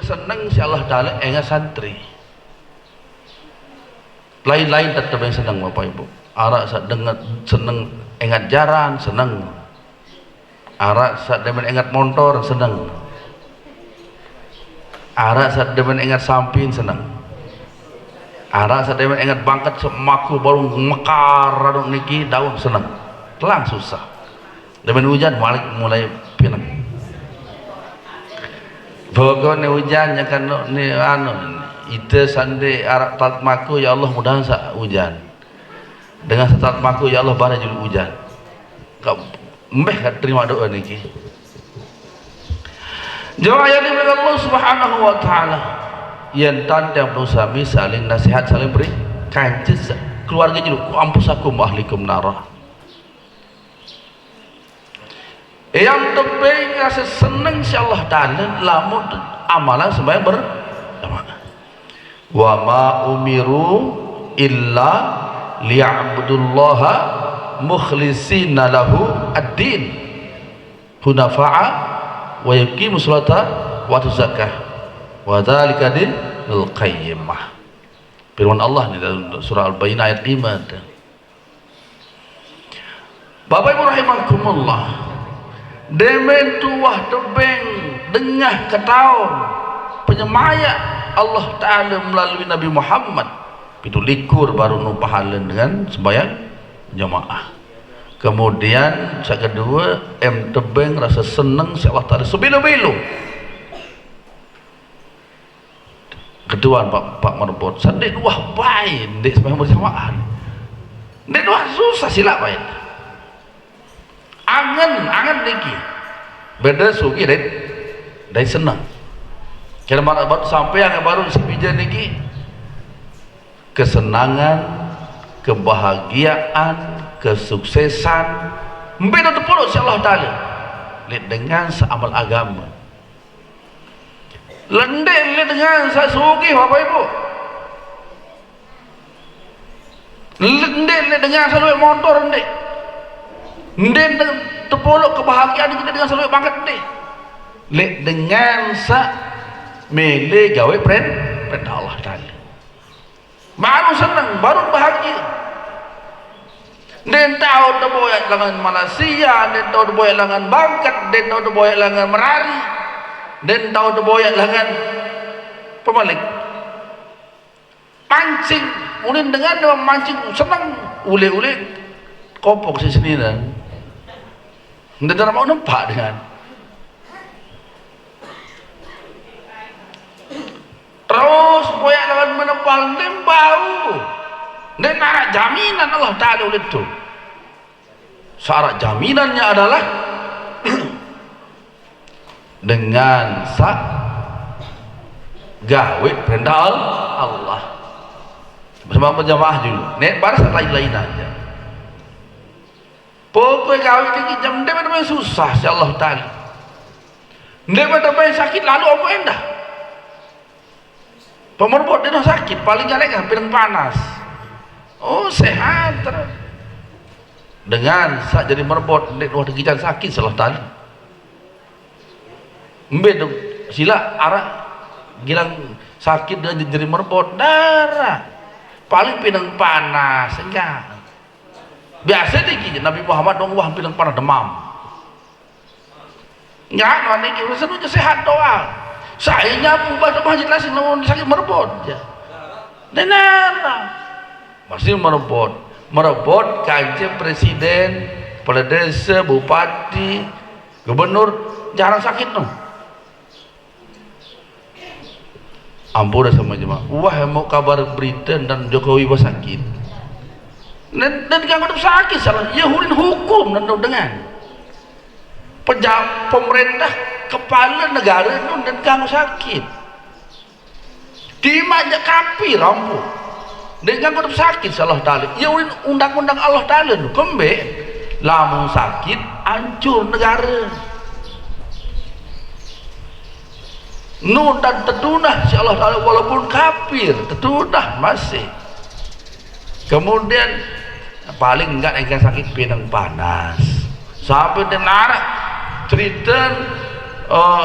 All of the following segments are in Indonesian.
Seneng si Allah Ta'ala enggak santri lain-lain tetap yang seneng Bapak Ibu. Arak seneng engat jaran seneng, arak saat demen engat motor seneng, arak saat demen engat samping seneng, arak saat demen engat bangkat semaku baru mekar raduk niki daun seneng, telang susah demen hujan mulai pinang. Pokoknya hujan kan ni ite sande arak tat maku ya Allah mudahan sa hujan. Dengan setat maku ya Allah bara jadi hujan. Kau mbeh kat terima doa niki. Jawab ayat dari Allah Subhanahu wa taala. Yen tandang nusami saling nasihat saling beri kancis keluarga jadi ku ampusakum ahlikum narah. Yang tebing rasa seneng si Allah Ta'ala lamun amalan sembahyang berjamaah. Wa ma umiru illa liya'budullaha mukhlisina lahu ad-din hunafa'a wa yuqimu sholata wa atu zakah wa dzalika dinul qayyimah. Firman Allah di dalam surah Al-Baqarah ayat 5. Bapak Ibu rahimakumullah, demen tuah tebeng dengah ketahuan penyemaya Allah Ta'ala melalui Nabi Muhammad itu likur baru nupahalan dengan sembahyang jamaah. Kemudian yang kedua tebeng rasa seneng si Allah Ta'ala sebilu-bilu. Kedua Pak Merbot sandek wah baik dek sembahyang berjamaah dek wah susah silap baik angan niki beda sugi dari senang kira mana baru sampai yang baru sepijan niki kesenangan, kebahagiaan, kesuksesan beda terpuluk si Allah Ta'ala dengan seamal agama lendek dengan saya sugi Bapak Ibu lendek dengan saya motor lendek terpolok kebahagiaan kita dengan selalu banget deh. Lek dengan sa mele gawe perintah Allah Ta'ala. Baru senang, baru bahagia. Den tahu tu boyak langan Malaysia, den tahu tu boyak langan Bangkat, den tahu tu boyak langan Merari, den tahu tu boyak langan Pemalik. Mancing, ulin dengan dia mancing senang, ule-ule kopok sini dan tidak mau nampak dengan terus boyak lawan menepal dan bau dan narak jaminan Allah Ta'ala oleh itu. Syarat jaminannya adalah dengan sak gawe perintah Allah bersama berjamaah dulu nek baris lain-lain aja. Pokoknya kawin tinggi jam dia benar-benar susah si Allah Ta'ala. Dia benar-benar sakit lalu apa endah? Pemerbot dia sakit paling galak hampir panas. Oh sehat terus. Dengan sak jadi merbot dia dua kegiatan sakit si Allah Ta'ala. Mbed sila arak gilang sakit dan jadi merbot darah. Paling pinang panas enggak. Biasa dikit Nabi Muhammad dong wah bilang pada demam nyak no niki urusan aja sehat doang saya nyapu baca masjid langsung namun sakit merebot ya denara masih merebot kancing presiden kepala desa bupati gubernur jarang sakit no ampun sama jemaah wah mau kabar berita dan Jokowi was sakit dan kamu sakit salah ya hukum dan dengan pemerintah kepala negara itu dan kamu sakit di majak kapi rambu dengan kau sakit Allah Ta'ala ya undang-undang Allah Ta'ala kembe lamun sakit hancur negara nun dan tertunah si Allah Ta'ala walaupun kafir tertunah masih. Kemudian paling enggak yang sakit pinang panas sampai denarak cerita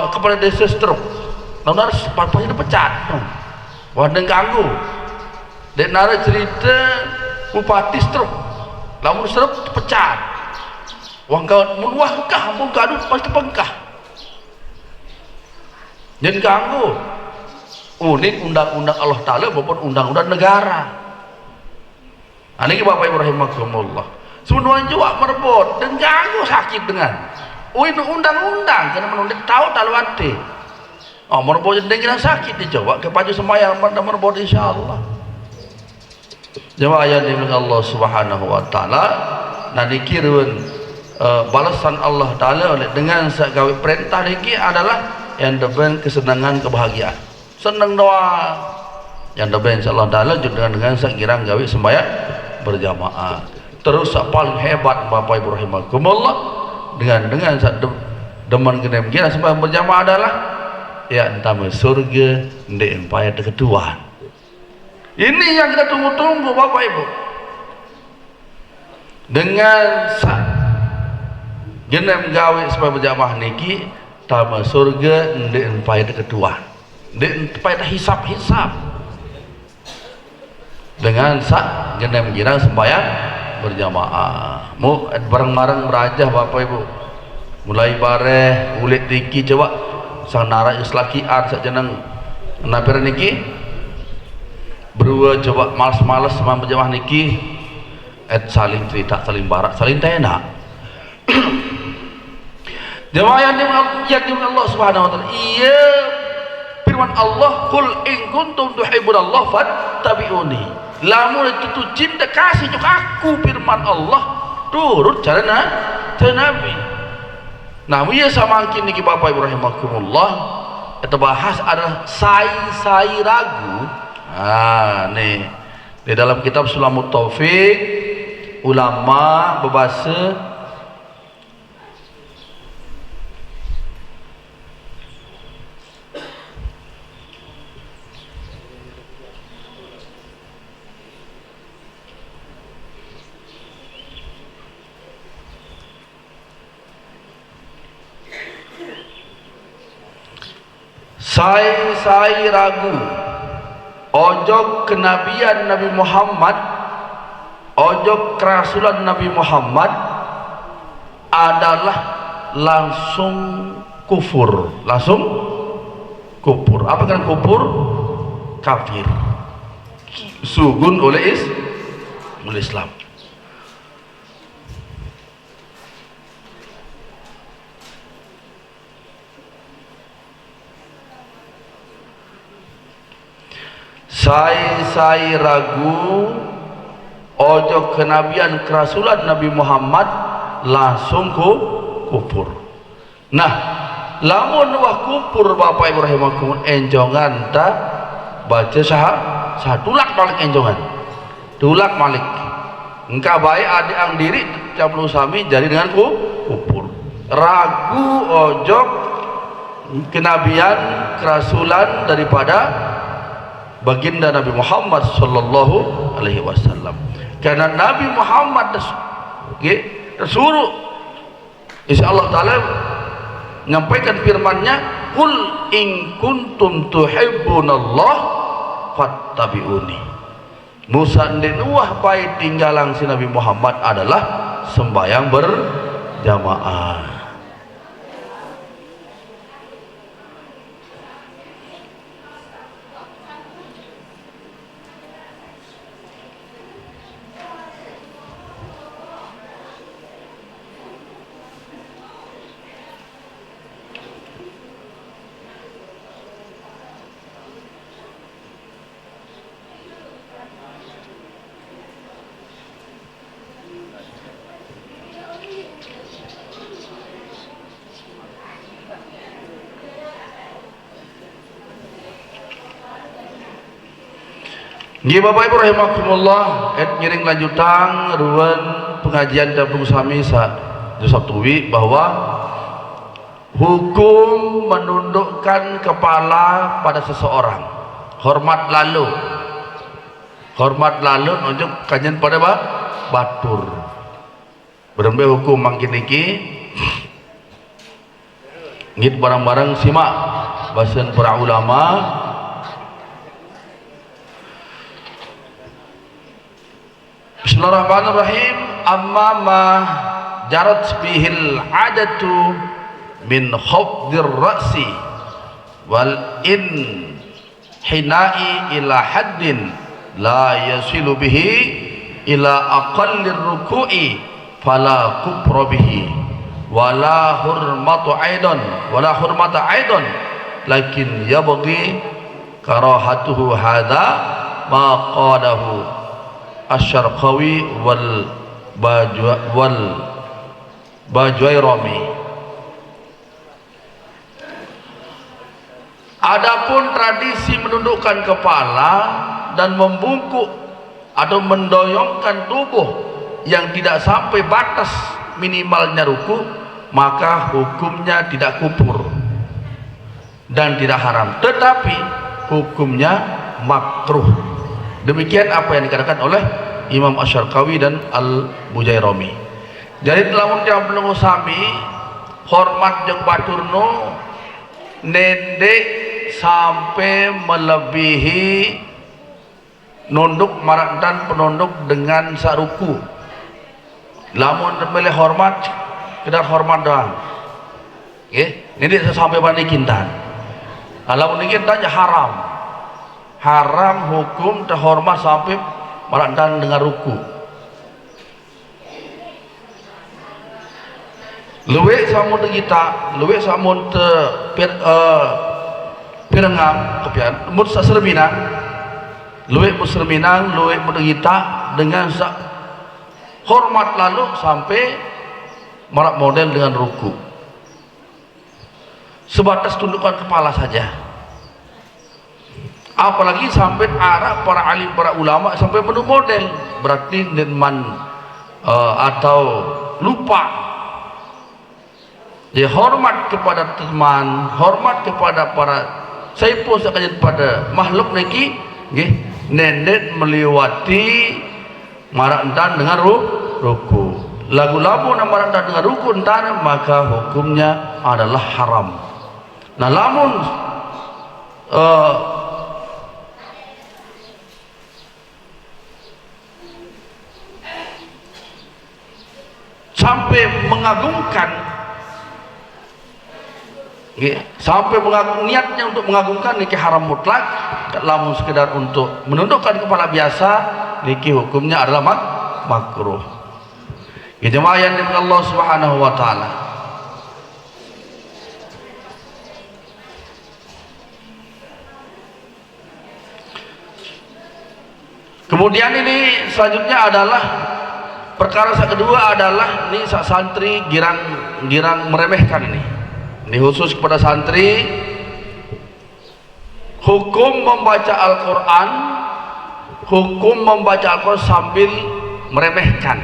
kepada desa stroke nona pasti dipecat wah ganggu denarak cerita bupati stroke lamun stroke pecat wah kah ampun gaduh pasti pengkah jangan ganggu ini undang-undang Allah Ta'ala maupun undang-undang negara. Ini Bapak Ibu rahimakumullah sebenarnya juga merebut dan ganggu sakit dengan ini undang-undang karena menunduk tahu talwati merebut dengan sakit dicoba ke paju semayang pada merebut insyaallah jemaah yang dimiliki Allah Subhanahu wa Ta'ala nah dikirun balasan Allah Ta'ala dengan gawe perintah ini adalah yang deben kesenangan kebahagiaan senang doa yang deben insyaallah Ta'ala juga dengan sekirang gawe sembahyang berjamaah terus paling hebat Bapak Ibu rahimakumullah dengan demen genem kira sembahyang berjamaah adalah ya entah surga ndek empaya deketuan ini yang kita tunggu-tunggu Bapak Ibu dengan genem gawe sembahyang berjamaah niki tama surga ndek empaya deketuan ndek empaya hisap-hisap dengan genem girang sembahyang berjamaah mu bareng-bareng berajah Bapak Ibu mulai bareh ulit tiki coba sang nara islakian sajeneng napir niki berdua coba males-males sama berjamaah niki saling cerita saling barak saling tenak jemaah yang dimiliki Allah Subhanahu wa Ta'ala iya firman Allah qul in kuntum tuhibbunallah fattabi'uni lamun itu cinta kasih juga aku firman Allah turut cara Nabi nah iya sama mungkin niki Bapak Ibu rahimakumullah kita bahas adalah sai ragu nih di dalam kitab Sulamut Taufik ulama berbahasa Saya ragu ojo kenabian Nabi Muhammad ojo kerasulan Nabi Muhammad adalah langsung kufur apa kan kufur kafir sugun oleh Islam saya ragu ojo kenabian kerasulan Nabi Muhammad langsung kufur nah lamun wah kufur Bapak Ibu rahimakumullah enjongan ta baca sah tulak balik enjongan tulak balik engkau baik adik ang diri caplu sami jadi dengan kufur ragu ojo kenabian kerasulan daripada baginda Nabi Muhammad sallallahu alaihi wasallam karena Nabi Muhammad disuruh insyaallah Ta'ala menyampaikan firman-Nya qul in kuntum tuhibbunallah fattabi'uni Musa dan Nuh baik tinggalan si Nabi Muhammad adalah sembahyang berjamaah Nggih Bapak Ibu rahimakumullah, ngiring lanjutan ruan pengajian tabung sami Sabtuwi bahwa hukum menundukkan kepala pada seseorang, hormat lalu nunjuk kajian pada batur. Berembe hukum mangkin iki ngit barang-barang simak bahasan para ulama. Bismillahirrahmanirrahim. Amma ma jarat bihil adatu min khafdir ra'si wal in hinai ila haddin la yasilu bihi ila aqallir ruku'i fala kufra bihi wala hurmata aidan lakin yabghi karahatuhu hadha ma qalahu Asy-Syarqawi wal Bajwairami. Adapun tradisi menundukkan kepala dan membungkuk atau mendoyongkan tubuh yang tidak sampai batas minimalnya ruku, maka hukumnya tidak kufur dan tidak haram, tetapi hukumnya makruh. Demikian apa yang dikatakan oleh Imam Asy-Syarqawi dan Al-Bujairami. Jadi lamun yang belum sami hormat jeung baturno nendek sampai melebihi nunduk marak dan penunduk dengan saruku. Lamun memilih hormat kedar hormat doang. Nggih, ini sampai banikin dan. Lamun niki tanya haram hukum terhormat sampai marantan dengan ruku. Luwek samun kita, luwek samun te pirengam kepian, mut saserminang, luwek musliminang, luwek mut kita dengan hormat lalu sampai marak model dengan ruku. Sebatas tundukan kepala saja. Apalagi sampai arah para alim, para ulama sampai penuh model, berarti nenman atau lupa. Ya, hormat kepada teman, hormat kepada para saipo sekalian pada makhluk niki, nggih, nendet melewati marantan dengan ruku. Lagu-lagu yang marantan dengan ruku entar maka hukumnya adalah haram. Nah, lamun sampai mengagungkan, sampai niatnya untuk mengagungkan, niki haram mutlak. Lamun sekedar untuk menundukkan kepala biasa, niki hukumnya adalah makruh. Jemaah yang dimiliki Allah Subhanahu wa taala. Kemudian ini selanjutnya adalah perkara kedua adalah ini santri girang meremehkan ini. Ini khusus kepada santri, hukum membaca Al-Quran sambil meremehkan.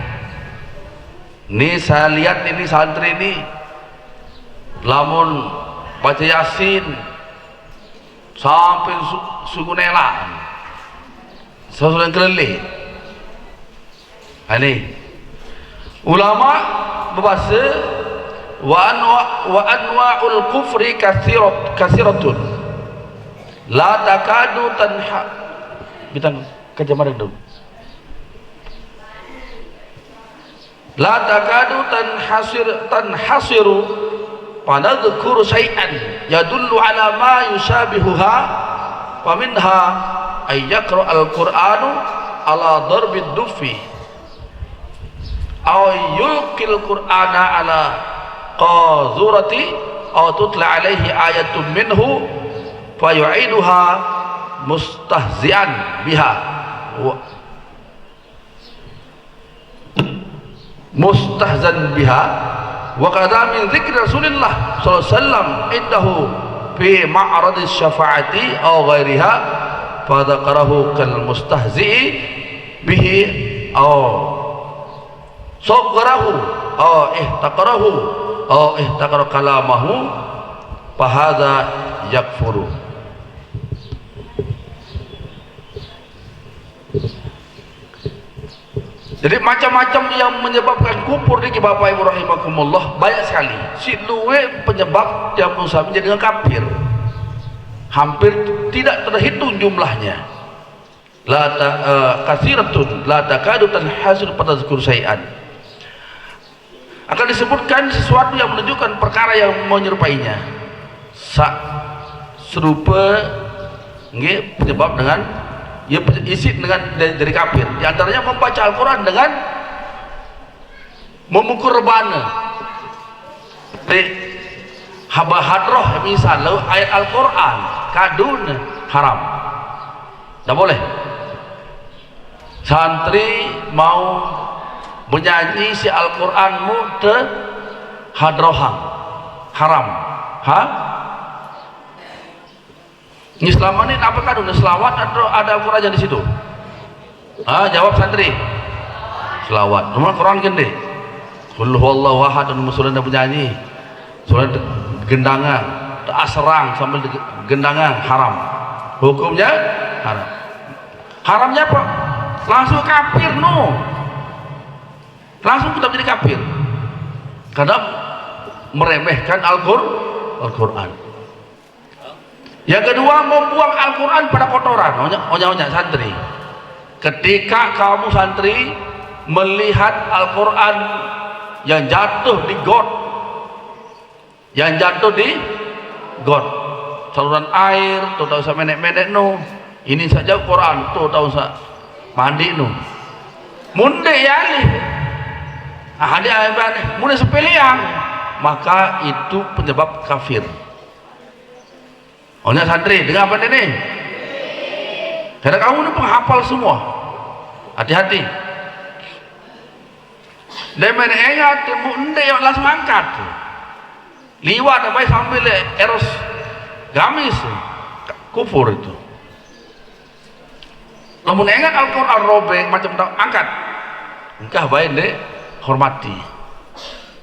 Ini saya lihat ini santri ini lamun baca Yasin sampai sugunela sesuatu yang kelelih. Ini ulama berbahasa wa anwa'ul kufri kathiratun la takadu tanha bitang kejamaran dulu la takadu tanhasiru panadhkuru syai'an yadullu ala ma yushabihuha faminha ay yaqra al-Qur'anu ala darbid dufi aw yulqil Qur'ana ala qazurati aw tutla alaihi ayatun minhu fayu'iduha mustahzi'an biha mustahzan biha wa qadha min dzikri Rasulillah sallallahu alaihi wasallam indahu fi ma'radis syafaati aw ghairiha fadzakarahu kal mustahzi'i bihi aw sagharahu aw ihtakara kalamahu fahadza yakfuru. Jadi macam-macam yang menyebabkan kufur di Bapak Ibu rahimakumullah banyak sekali. Si luwe penyebab yang berusaha menjadi dengan kafir. Hampir tidak terhitung jumlahnya. La katsiratun la takadu tanhasir pada zikr syai'an. Akan disebutkan sesuatu yang menunjukkan perkara yang menyerupainya. Serupa nggih penyebab dengan ia isi dengan dari kafir. Di antaranya membaca Al-Quran dengan memukul rebana. Habahat misal ayat Al-Quran kadun haram. Tak boleh. Santri mau menyanyi si Al-Quran te hadrohang haram. Ini selama ini apa kan udah selawat atau ada Al-Quran di situ? Jawab santri. Selawat. Nomor Quran gede. Qul huwallahu ahad dan musulan dan penyanyi. Surat gendangan, serang sambil gendangan haram. Hukumnya haram. Haramnya apa? Langsung kafir Langsung kita menjadi kafir. Karena meremehkan Al-Quran. Yang kedua, membuang Al-Quran pada kotoran. Onya santri. Ketika kamu santri melihat Al-Quran yang jatuh di got, saluran air, tuh tahu sa menek-menek ini saja Quran, tuh tahu sa mandi munde yali. Ada munde sepeleang, maka itu penyebab kafir. Onya santri, dengar apa ini? Karena kamu ini penghafal semua. Hati-hati. Demen ingat, munde yang langsung angkat. Liwat apa sambil eros gamis. Kufur itu. Namun ingat Al-Quran robek macam angkat. Engkau baik deh, hormati.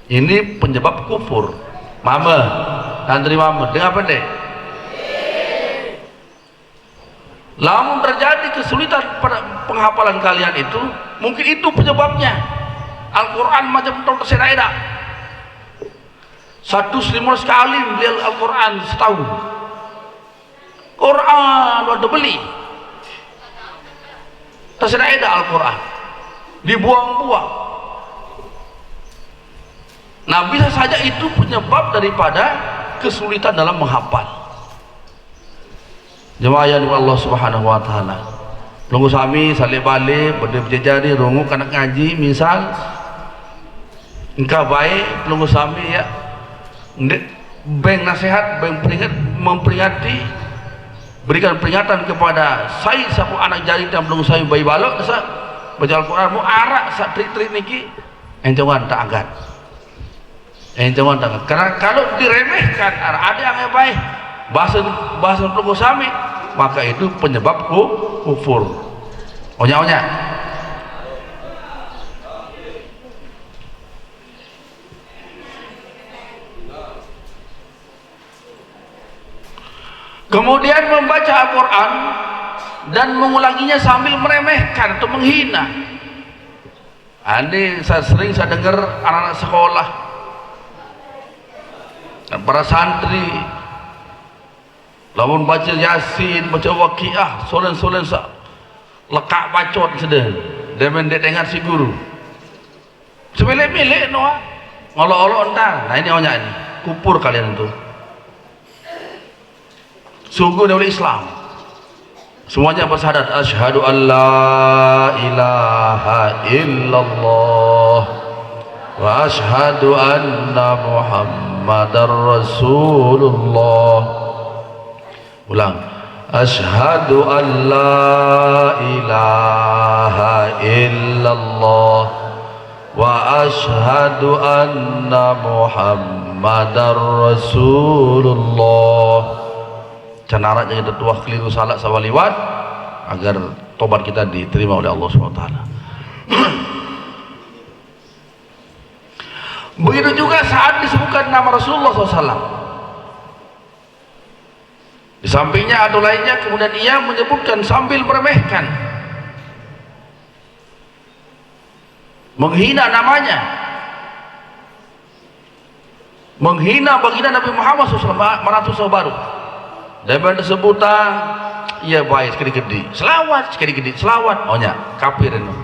Ini penyebab kufur. Mama, santri mama, dengar apa deh? Lamun terjadi kesulitan pada penghafalan kalian itu, mungkin itu penyebabnya. Al-Quran macam tersedak. 115 kali beliau Al-Quran setahun. Quran ada beli. Tersedak Al-Quran. Dibuang-buang. Nah, bisa saja itu penyebab daripada kesulitan dalam menghafal. Jemaah yang Allah Subhanahu wa taala. Nunggu sami salih balik benda berjejari rungu kanak ngaji misal engkau baik nunggu sami ya beng nasihat beng memperingati berikan peringatan kepada saya sapu anak jari dan belum saya bayi balok sa baca Al-Quran mu arak sa trik-trik niki enjongan tak angkat karena kalau diremehkan ada yang baik bahasa peluk sami maka itu penyebab kufur. Onya kemudian membaca Al-Quran dan mengulanginya sambil meremehkan atau menghina. Ini sering saya dengar anak-anak sekolah dan para santri lamun baca Yasin, baca Waqiah, solen-solen lekak bacot sedeh. Demen dek dengar si guru. Semilek-milek ngolok-olok entar. Nah ini onya ini. Kupur kalian itu. Sungguh dari Islam. Semuanya bersyahadat asyhadu an la ilaha illallah wa asyhadu anna Muhammadar Rasulullah. Ulang. Asyhadu an la ilaha illallah wa asyhadu anna Muhammadar Rasulullah. Canarak jadi tetua keliru salat sawaliwat agar tobat kita diterima oleh Allah SWT. Begitu juga saat disebutkan nama Rasulullah SAW, di sampingnya ada lainnya, kemudian ia menyebutkan sambil meremehkan, menghina namanya, menghina baginda Nabi Muhammad SAW, meratus baru. Dan sebutan, iya baik sekali gede, selawat sekali gede, selawat, ohnya kafir itu.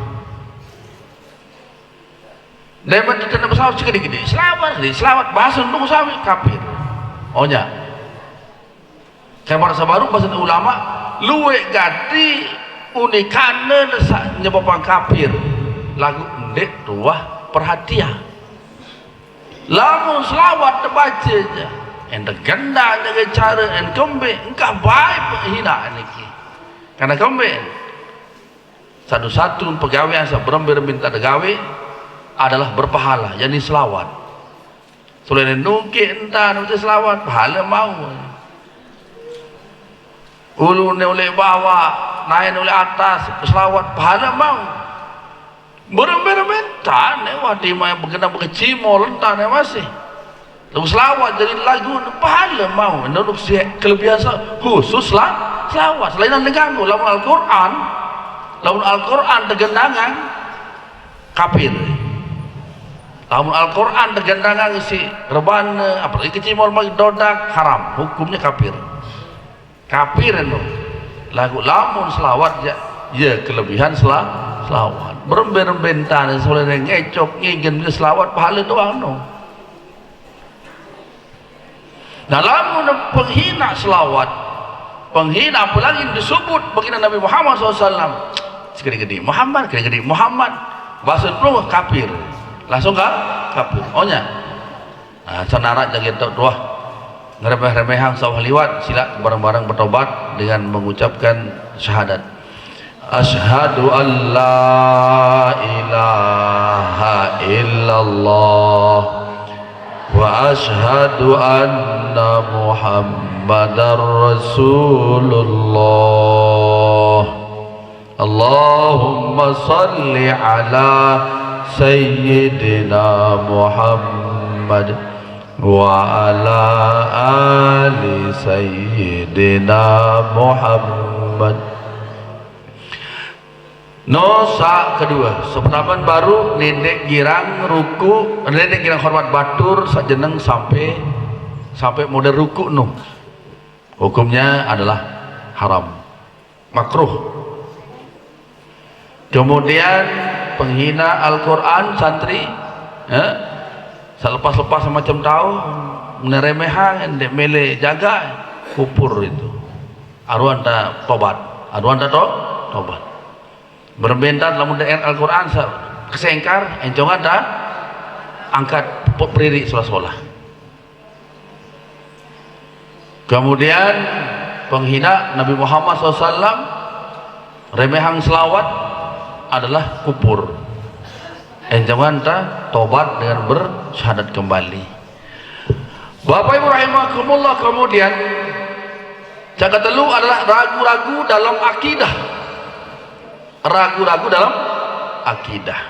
Dan tidak pesawat sekali gede, selawat, bahasa untuk sami kafir, ohnya. Kabar sabaru bahasa ulama, luwe gati unikane nyebabkan kafir, lagu ndek tuah perhatian. Lamun selawat terbaca aja, ente ganda jaga cara en kembe, engkau baik hina niki. Karena kembe satu-satu pegawai sebelum minta gawe adalah berpahala, yakni selawat. Soalnya nungki entah nanti selawat, pahala mau. Ulu oleh bawah, naik oleh atas, selawat, pahala mau. Berbentar nih wadi mah berkena berkecimol entar nih masih lalu selawat jadi lagu pahala mau untuk kelebihan khusus lah selawat selain neganggu lamun Al-Quran tergendangan kafir, lamun Al-Quran tergendangan si rebana apalagi kecimol dodak haram, hukumnya kafir itu lagu lamun selawat ya kelebihan selawat berbentar soalnya ngecok ngegen selawat pahala doang no. Nah lamun penghina selawat, penghina apalagi disebut baginda Nabi Muhammad SAW, sekali gede Muhammad bahasa itu kafir, langsung kafir ohnya. Nah senarat jadi doa ngeremeh-remehang sawah liwat, sila bareng-bareng bertobat dengan mengucapkan syahadat. Asyhadu an la ilaha illallah wa asyhadu anna Muhammadar Rasulullah. Allahumma salli ala sayyidina Muhammad wa ala ali sayyidina Muhammad. Nosa kedua, sepertapan baru nendek girang ruku, nendek girang hormat batur sajeneng sampai model ruku nu. Hukumnya adalah haram, makruh. Kemudian penghina Al-Quran santri, selepas-lepas semacam tahu meneremehang endek mele jaga kupur itu. Aruan tak tobat, tobat. Berbentar lamun dengan Al-Quran kesengkar encongan dah angkat berdiri solah-solah. Kemudian penghina Nabi Muhammad SAW, remehang selawat adalah kupur, encongan dah tobat dengan bersyahadat kembali. Bapak Ibu rahimakumullah, kemudian jaga telu adalah ragu-ragu dalam akidah. Ragu-ragu dalam akidah,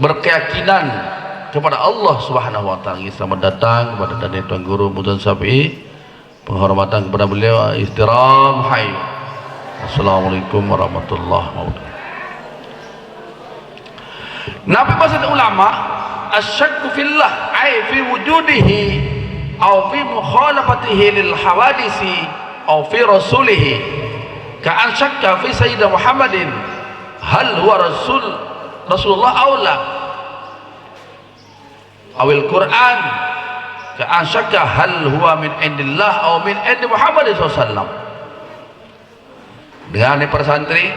berkeyakinan kepada Allah Subhanahu wa taala. Selamat datang kepada dan Tuan Guru Muzan Syafi'i, penghormatan kepada beliau, ihtiram hai. Assalamualaikum warahmatullahi wabarakatuh. Nabi bahasa ulama asyakku fillah ay fi wujudihi aw fi mukhalafatihi lil hawadisi aw fi rasulihi ka'an syakka fi sayyidina Muhammadin hal huwa Rasulullah aula awil Quran ka'an syakka hal huwa min indillah aw min indi Muhammadin SAW. Dengan para santri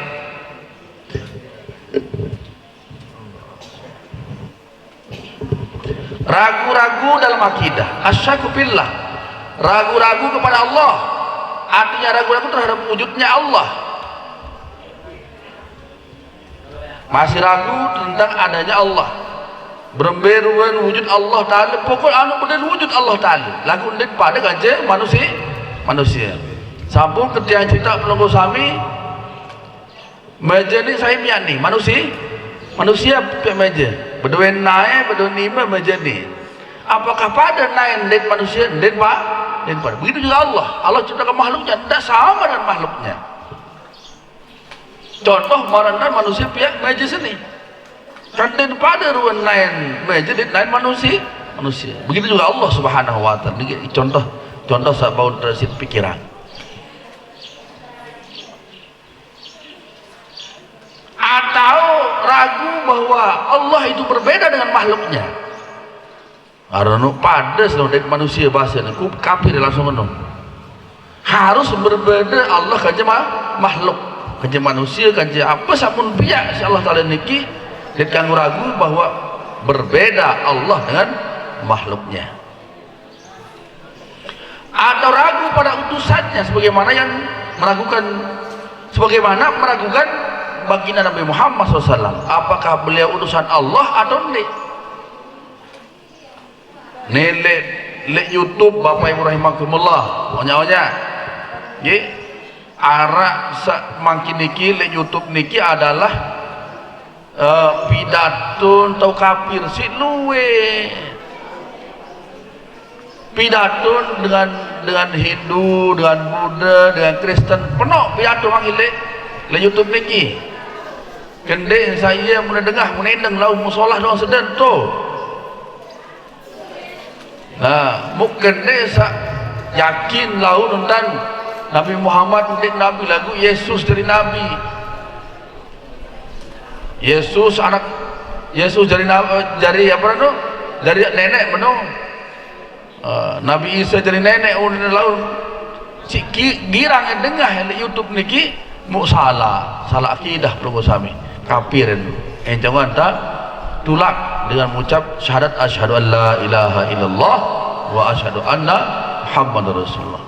ragu-ragu dalam akidah, asyakku fillah, ragu-ragu kepada Allah. Artinya ragu-ragu terhadap wujudnya Allah, masih ragu tentang adanya Allah, beremberuan wujud Allah Ta'ala, pokok anu benar wujud Allah Ta'ala lagu ndik pada gajah manusia. Sabun ketika cerita pelonggo sami Meja ni saya mian ni manusia piak meja berdua naik berdua nima meja ni. Apakah pada naik dan manusia dan pada begitu juga Allah ciptakan makhluknya tidak sama dengan makhluknya. Contoh marana manusia piak meja sini kan dan pada ruang naik meja dan naik manusia begitu juga Allah subhanahu wa ta'ala. Contoh sebab dari pikiran. Atau ragu bahwa Allah itu berbeda dengan makhluknya. Karena pada dari manusia bahasa ni kafir langsung menung. Harus berbeda Allah kanja makhluk, kanja manusia, kanja apa sampun pihak si Allah Taala niki dan kang ragu bahwa berbeda Allah dengan makhluknya. Atau ragu pada utusannya sebagaimana meragukan baginda Nabi Muhammad SAW, apakah beliau utusan Allah atau tidak. Ni lek YouTube Bapak Ibu rahimakumullah onya ye arak makin niki lek YouTube niki adalah pidatun atau kafir si luwe pidatun dengan Hindu, dengan Buddha, dengan Kristen penuh pidatun manggil lek YouTube niki. Kendek saya mula dengah menendeng lau musolah doang sedang tu. Mungkin desa yakin lau nonton Nabi Muhammad menjadi Nabi lagu Yesus dari Nabi. Yesus dari apa tu? Dari nenek meno. Nabi Isa dari nenek lau. Girang yang dengah yang YouTube niki mu salah akidah perlu sami. Kafirin jangan tak tulak dengan mengucap syahadat asyhadu an la ilaha illallah wa asyhadu anna Muhammadar Rasulullah.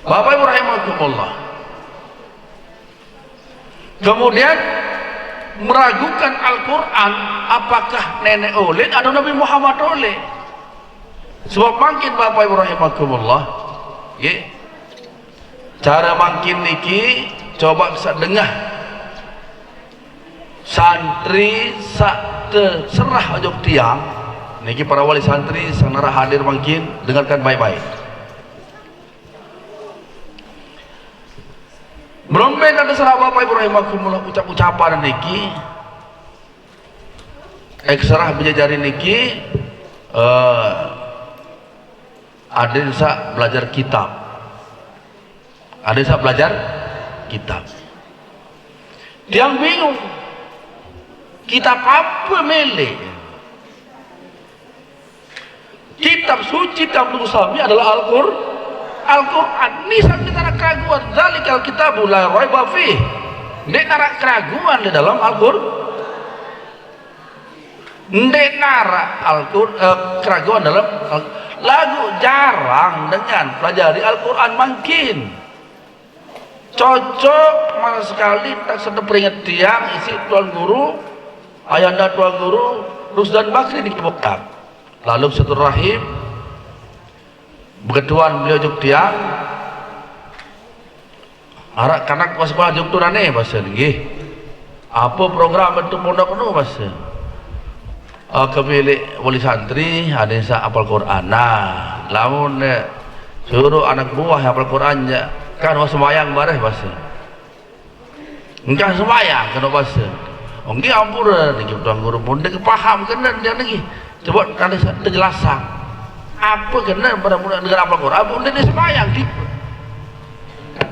Bapak Ibu rahimakumullah, kemudian meragukan Al-Quran apakah nenek oleh atau Nabi Muhammad oleh. Sebab makin Bapak Ibu rahimakumullah cara makin niki coba dengar santri sak terserah ojok tiang niki para wali santri sang narah hadir makin dengarkan baik-baik. Beromben ada serah Bapak Ibu rahimakumullah ucapan niki ekserah bijajari niki ada sak belajar kitab yang bingung kitab apa melek. Kitab suci Abdul Sami adalah Al-Quran. Ini sampai tarak keraguan. Zalikal kitabu la raiba fih. Ndek narak keraguan di dalam Al-Quran. Ndek narak keraguan dalam lagu jarang dengan pelajari Al-Quran makin. Cocok mana sekali tak sedang peringat tiang isi tuan guru ayanda tuan guru Rusdan Bakri dikebukkan lalu satu rahim begetuan beliau juk tiang arak kanak pas sekolah juk tunane bahasa nggih apa program bentuk pondok penuh bahasa kemilik wali santri ada yang hafal Quran. Nah lamun suruh anak buah hafal Quran ya kan sembahyang bareh bahasa engkau sembahyang kena bahasa nggih ampun niki tuan guru pun dek paham kena dia niki coba kali penjelasan apa kena pada murid dengan apa Quran pun dia sembahyang di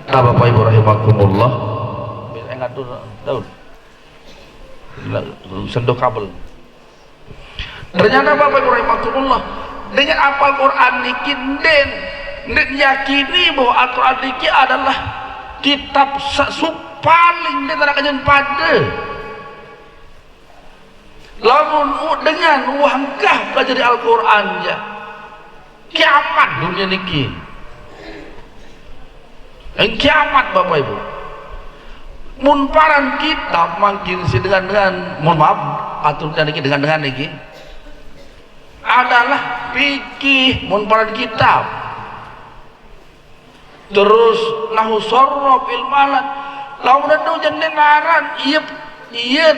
Bapak Ibu rahimakumullah bisa ngatur daun sentuh kabel. Ternyata Bapak Ibu rahimakumullah dengan apal Quran niki den yakini bahwa Al-Quran niki adalah kitab paling ditarakan pada lamun dengan wangkah pelajari Al-Quran ya kiamat dunia niki kiamat Bapak Ibu munparan kitab makin si dengan mohon maaf aturnya niki dengan niki adalah fikih munparan kitab terus nahu sorrof ilmalan lamun itu jadi naran iya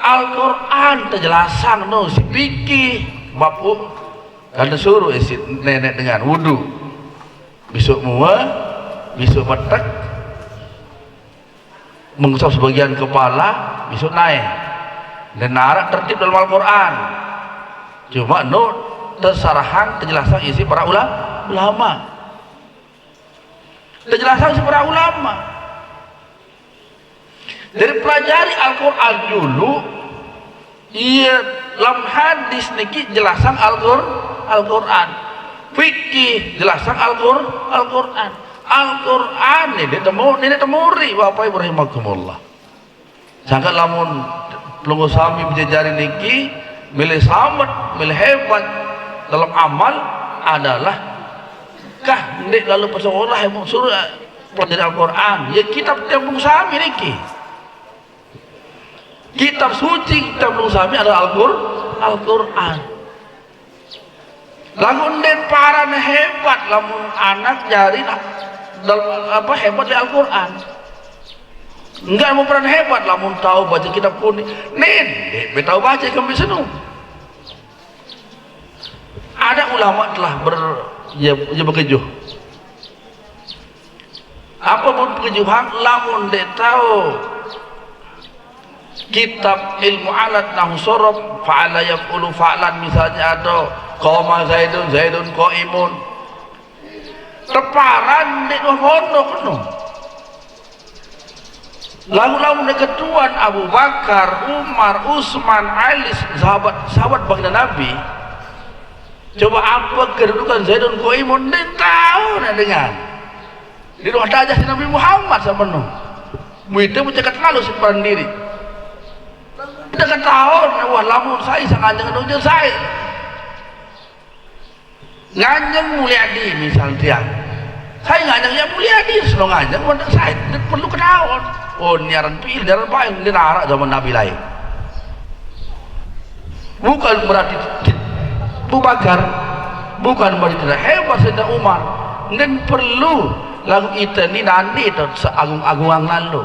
Al-Quran terjelasang no si pikir bapu karena suruh isi nenek dengan wudu besok besok petek mengusap sebagian kepala besok naik dan narak tertib dalam Al-Quran cuma no tersarahan terjelasang isi para ulama terjelasang isi para ulama. Dari pelajari Al-Quran dulu iya dalam hadis niki jelasan Al-Quran fikih jelasan Al-Quran ini temuri Bapak Ibu rahimakumullah sangat lamun pelunggu sami menjajari niki milih selamat milih hebat dalam amal adalah kah ndik lalu pesekolah yang suruh pelajari Al-Quran ya kitab pelunggu sami niki kitab suci kitab sami adalah Al-Quran lamun den paran hebat lamun anak jari apa hebat di Al-Quran enggak mau peran hebat lamun tahu baca kitab kuning nen tahu baca kami senung ada ulama telah bekejuh apapun pekejuhan lamun dia tahu kitab ilmu alat nahu sorob fa'ala yaf'ulu fa'lan misalnya ada qoma zaidun qaimun teparan di hono kuno lalu ketuan Abu Bakar Umar Utsman Ali sahabat baginda Nabi coba apa kedudukan zaidun qaimun dia tahu nah dengan di ruang dajah Nabi Muhammad sama no muitnya mencekat lalu separan diri dengan tahun wah lamun saya sanganjeng nunjuk saya nganjeng mulia di misal tiang saya nganjeng ya mulia di senang nganjeng saya perlu kenal oh niaran pil niaran paling di narak zaman Nabi lain bukan berarti Abu Bakar bukan berarti tidak hebat Sayyidina Umar dan perlu lagu itu ini nanti itu seagung-agungan lalu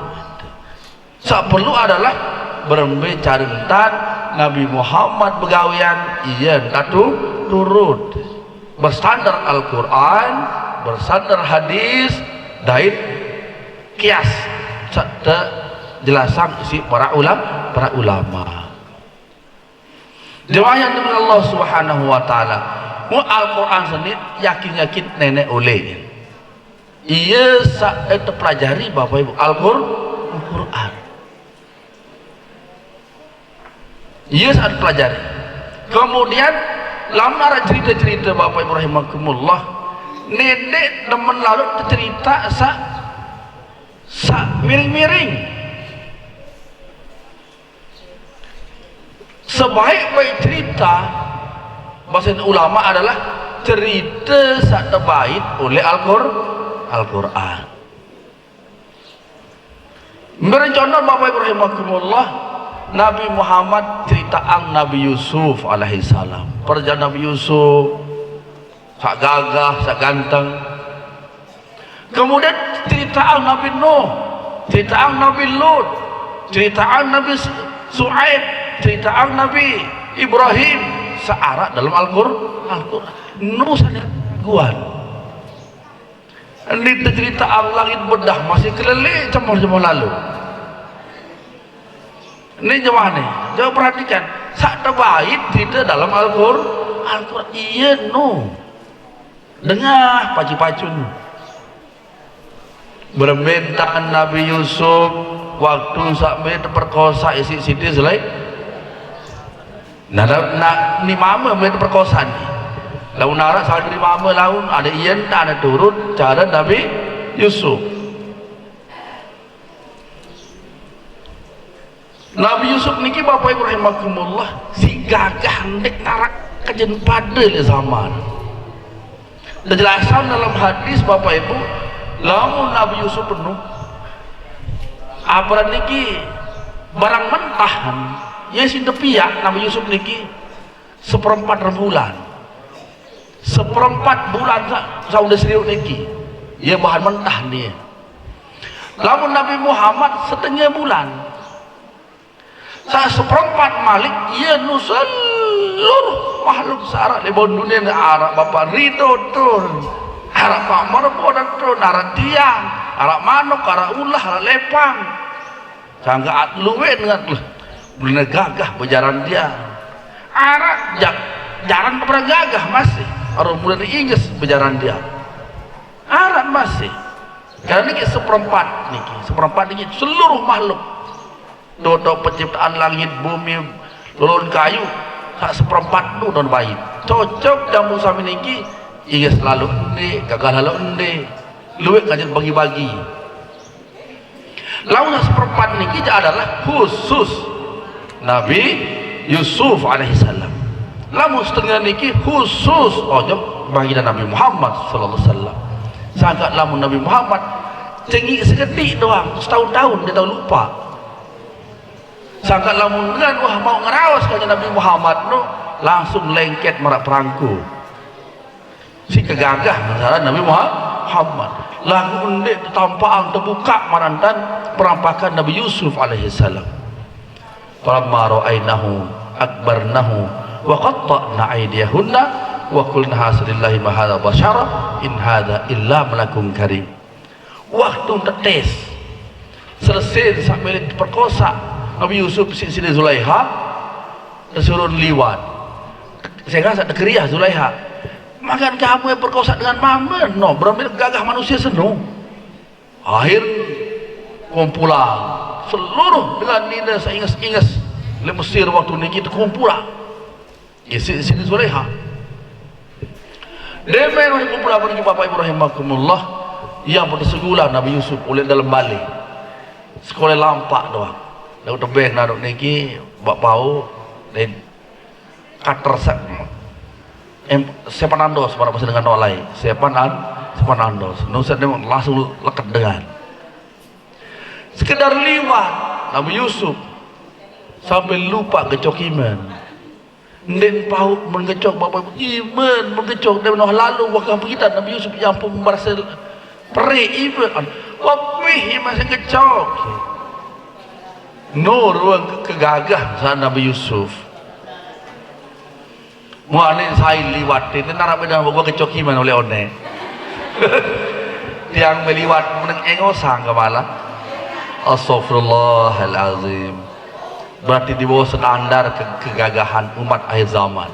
perlu adalah berbicara tentang Nabi Muhammad begawian iya tatu turut bersandar Al-Quran bersandar hadis daid kias serta jelasan isi para ulama jemaah dengan Allah Subhanahu wa taala mu Al-Quran sendiri yakin nenek oleh iya saat pelajari Bapak Ibu Al-Quran iya saat pelajari kemudian lama cerita-cerita Bapak Ibu rahimakumullah nenek teman lalu cerita sa miring-miring sebaik-baik cerita bahasa ulama adalah cerita saat terbaik oleh Al-Quran merencana Bapak Ibu rahimakumullah Nabi Muhammad cerita Nabi Yusuf alaihissalam perjalanan Nabi Yusuf sak gagah sak ganteng kemudian cerita Nabi Nuh cerita Nabi Lut cerita Nabi Su'aib cerita Nabi Ibrahim searah dalam Al-Quran Nuh sadar guan ini cerita langit bedah masih kelelih cemur-cemur lalu ini jemaah nih jangan perhatikan sak terbaik cerita dalam Al-Quran iya no dengar pacu-pacu berbeda Nabi Yusuf waktu sampai terperkosa isi siti selai nah ni mama sampai terperkosa nih lalu nara saat di mama laun ada iyan tak ada turut cara Nabi Yusuf Nabi Yusuf niki Bapak Ibu rahimakumullah si gagah ndek narak kajen pada le zaman. Dijelasan dalam hadis Bapak Ibu, lamun Nabi Yusuf penuh apa niki barang mentahan ya si tepiak Nabi Yusuf niki seperempat bulan saudah serius niki ya bahan mentah dia lamun Nabi Muhammad setengah bulan seperempat malik ia seluruh makhluk searah di bawah dunia arah bapak ridho turun arah pak marbo dan turun arah tiang arah manuk arah ulah arah lepang sangga luwe dengan bener gagah berjalan dia arah jalan kepada gagah masih orang mulai diinges berjalan dia arah masih karena ini seperempat ini seluruh makhluk dodo penciptaan langit bumi lulun kayu sak seperempat itu don baik cocok dalam usaha ini inges selalu ende gagal lalu ende luwe kajian bagi-bagi lalu seperempat ini adalah khusus Nabi Yusuf alaihissalam lalu setengah ini khusus ojo baginda Nabi Muhammad sallallahu alaihi wasallam sangat lamun Nabi Muhammad cengi seketik doang setahun-tahun dia tahu lupa sangat lamun dengan wah mau ngerawas kaya Nabi Muhammad no langsung lengket merak perangku si kegagah misalnya Nabi Muhammad lagu undek tampaan terbuka marantan perampakan Nabi Yusuf alaihissalam falamma ra'ainahu akbarnahu wa qatta'na aydiyahunna wa qulna hasilillahi ma hadza basyara in hadza illa malakun karim waktu tetes selesai sampai diperkosa Nabi Yusuf sini Zulaiha disuruh liwat saya rasa dekeriah Zulaiha makan kamu yang perkosa dengan mama no berambil gagah manusia senung akhir kumpulan seluruh dengan nina seingas-ingas di Mesir waktu ini kita kumpulan sini Zulaiha demen oleh kumpulan pergi Bapak Ibu rahimakumullah yang bersegulah Nabi Yusuf oleh dalam balik sekolah lampak doang lalu tebeng naruk niki bak bau dan kater sepanandos pada bahasa dengan nolai sepanandos nusa dia langsung lekat dengan sekedar liwat Nabi Yusuf sampai lupa kecokiman dan pau mengecok bapak iman mengecok dan lalu waktu kita Nabi Yusuf yang pun merasa perih iman wapih masih kecok nur kegagah saat Nabi Yusuf muanin saya liwat itu narap dengan gua kecokiman oleh one yang meliwat meneng engosang kepala astagfirullahalazim berarti di bawah standar kegagahan umat akhir zaman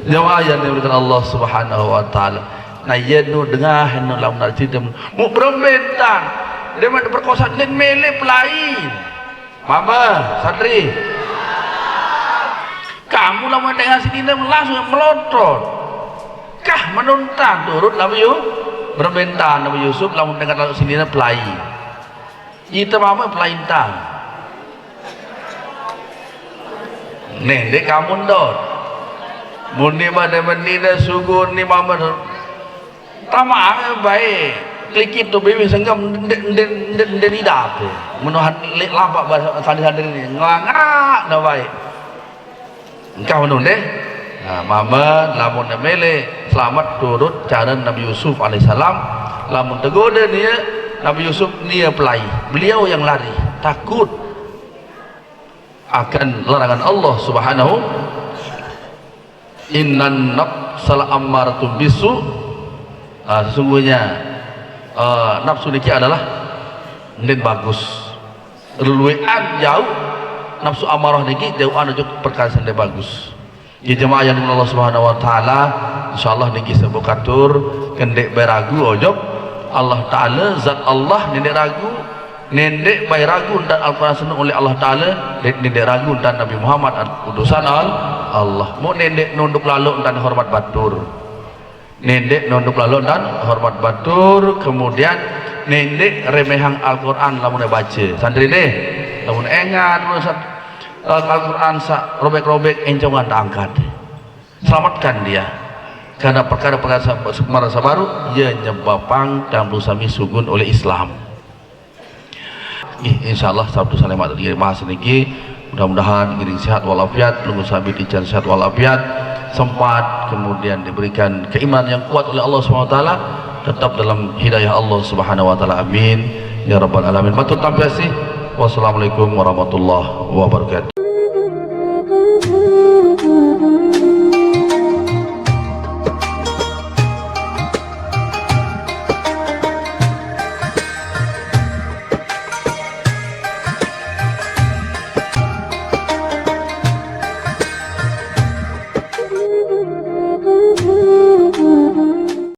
jamaah yang diberikan Allah subhanahu wa ta'ala nah yenu dengah yenu lamun cerita mu berbentan dia ada perkosaan dan mele pelain mama santri kamu lamun dengan sini langsung melontot kah menuntang turut Nabi Yusuf berbentan Nabi Yusuf lamun dengan lalu sini pelain itu mama pelain tang nih dek kamu dot muni pada menina sugun ni mama tamang baik klikit tu baby senggam den lidah tu menuhan lampak bahasa sandi-sandi ni ngangak dah baik engkau menun deh nah mama lamun mele selamat turut cara Nabi Yusuf alaihissalam lamun tegoda dia Nabi Yusuf dia pelai beliau yang lari takut akan larangan Allah subhanahu innan nafsal ammaratum bisu sesungguhnya nafsu niki adalah nen bagus luwean jauh nafsu amarah niki jauh anu perkara sende bagus ya jemaah yang dimulai Allah subhanahu wa ta'ala insyaallah niki sebukatur kendek beragu ojok Allah ta'ala zat Allah nendek ragu nendek bayi ragu dan Al-Quran senang oleh Allah Ta'ala nendek ragu dan Nabi Muhammad utusan Allah mau nendek nunduk lalu dan hormat batur nendek nunduk lalu dan hormat batur kemudian nendek remehang Al-Quran lamun baca santri deh lamun engat Al-Quran sak robek-robek encongan tak angkat selamatkan dia karena perkara-perkara merasa baru ia nyebabang dan berusaha sugun oleh Islam insyaallah sabtu salemat di bahas niki mudah-mudahan ngiring sehat walafiat lungu sabit ican sehat walafiat sempat kemudian diberikan keimanan yang kuat oleh Allah SWT tetap dalam hidayah Allah Subhanahu wa taala. Amin ya rabbal alamin. Matur terima kasih. Wassalamualaikum warahmatullahi wabarakatuh.